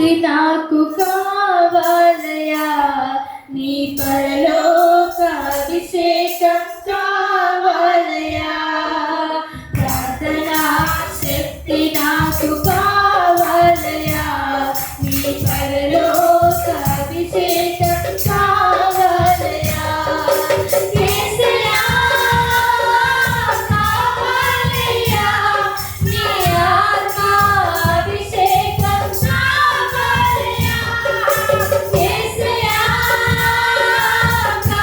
శక్తి నాకు కావాలయా, నీ పరలోక అభిషేకం కావాలయా. ప్రార్థనా శక్తి నాకు కావాలయా, నీ పరలోక అభిషేకం కావాలయా. యేసయ్యా కావాలయా, నీ ఆత్మ అభిషేకం కావాలయా. యేసయ్యా కావాలయా,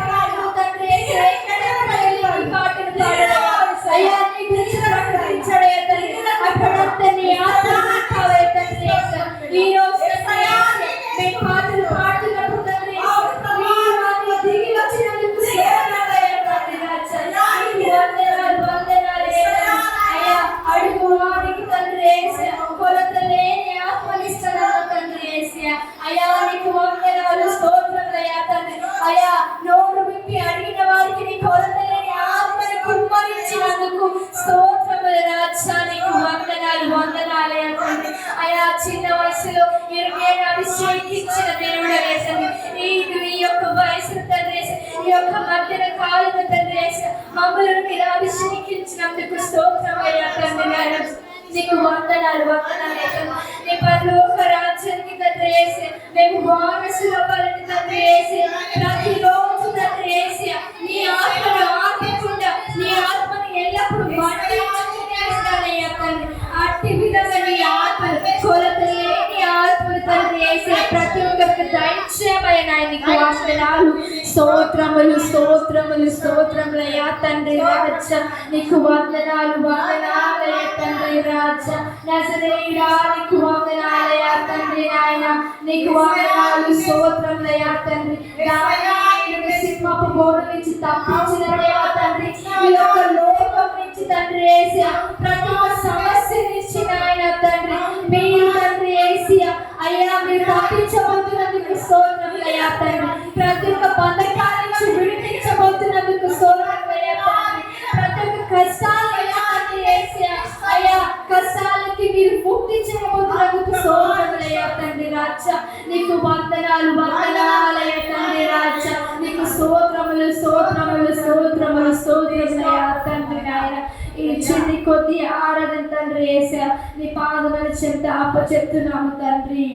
పాటలు తండ్రి యేసయ్యా, ఎక్కడెక్కడ వెళ్ళి ఈ పాటలు పాడడం అయ్యా నీ గురించి ప్రకటించడే తండ్రి, అక్కడంతా నీ ఆత్మ నింపావే తండ్రి యేసయ్యా. ఈ రోజు మేము పాటలు పాడుతున్నప్పుడు తండ్రి యేసయ్యా దిగి వచ్చినందుకు స్తోత్రాలయ్యా తండ్రి రాజా, నీకు వందనాలు వందనాలు యేసయ్యా. అయ్యా అడుగు వారికి తండ్రి యేసయ్యా కొలత లేని ఆత్మనిస్తున్నావు తండ్రి యేసయ్యా. అయ్యా నీకు వందనాలు స్తోత్రాలయ్యా తండ్రి. అయ్యా నోరు విప్పి అడిగిన వారికి నీ కొలత లేని ఆత్మని కుమ్మరించినందుకు స్తోత్రములు రాజా, నీకు వందనాలు వందనాలయ్యా తండ్రి. అయ్యా చిన్న వయసులో ఇరుగేను అభిషేకించిన దేవుడు యేసయ్యా, ఈ యొక్క వయసు తండ్రి యేసయ్యా, ఈ యొక్క మధ్యన కాలును తండ్రి యేసయ్యా మమ్మలను మీరు అభిషేకించినందుకు స్తోత్రమయ్యా తండ్రి నాయన, నీకు వందనాలు వందనాలు. నీ పరలోక రాజ్యానికి తండ్రి యేసయ్యా మేము వారసులు అవ్వాలని తండ్రి యేసయ్యా ప్రతిరోజు తండ్రి యేసయ్యా నీ ఆత్మను ఆపకుండా నీ ఆత్మని ఎల్లప్పుడూ మండించుకుంటానయ్యా తండ్రి. అట్టి విధంగా నీ ఆత్మను కొలత లేని ఆత్మను తండ్రి యేసయ్యా ప్రతి ఒక్కరికి దయచేయమయ్యా నాయన, నీకు వందనాలు స్తోత్రములు స్తోత్రములు స్తోత్రములయ్యా తండ్రి రాజా, నీకు వందనాలు వందనాలయ్యా తండ్రి రాజా. నజరేయుడా నీకు వందనాలయ్యా తండ్రి నాయన, నీకు వందనాలు స్తోత్రములయ్యా తండ్రి. దానియేలును సింహపు బోను నుంచి తప్పించిన దేవా తండ్రి, ఈ యొక్క లోకం నుంచి తండ్రి యేసయ్యా ప్రతి ఒక్క సమస్య నుంచి నాయన తండ్రి మీరు తండ్రి యేసయ్యా అయ్యా మీరు తప్పించబోతున్నందుకు స్తోత్రములయ్యా తండ్రి. ప్రతి ఒక్క బంధకాల నుంచి విడిపించబోతున్నందుకు స్తోత్రములయ్యా తండ్రి. ప్రతి ఒక్క కష్టాలయ్యా తండ్రి యేసయ్యా అయ్యా కష్టాలకి మీరు ముక్తి చేయబోతున్నందుకు స్తోత్రములయ్యా తండ్రి రాజా, నీకు వందనాలు వందనాలయ్యా తండ్రి రాజా, నీకు స్తోత్రములు స్తోత్రములు స్తోత్రములు స్తోత్రములయ్యా తండ్రి నాయన. ఈ చిన్ని కొద్ది ఆరాధన తండ్రి యేసయ్యా నీ పాదముల చెంత అప్పచెప్తున్నాము తండ్రి.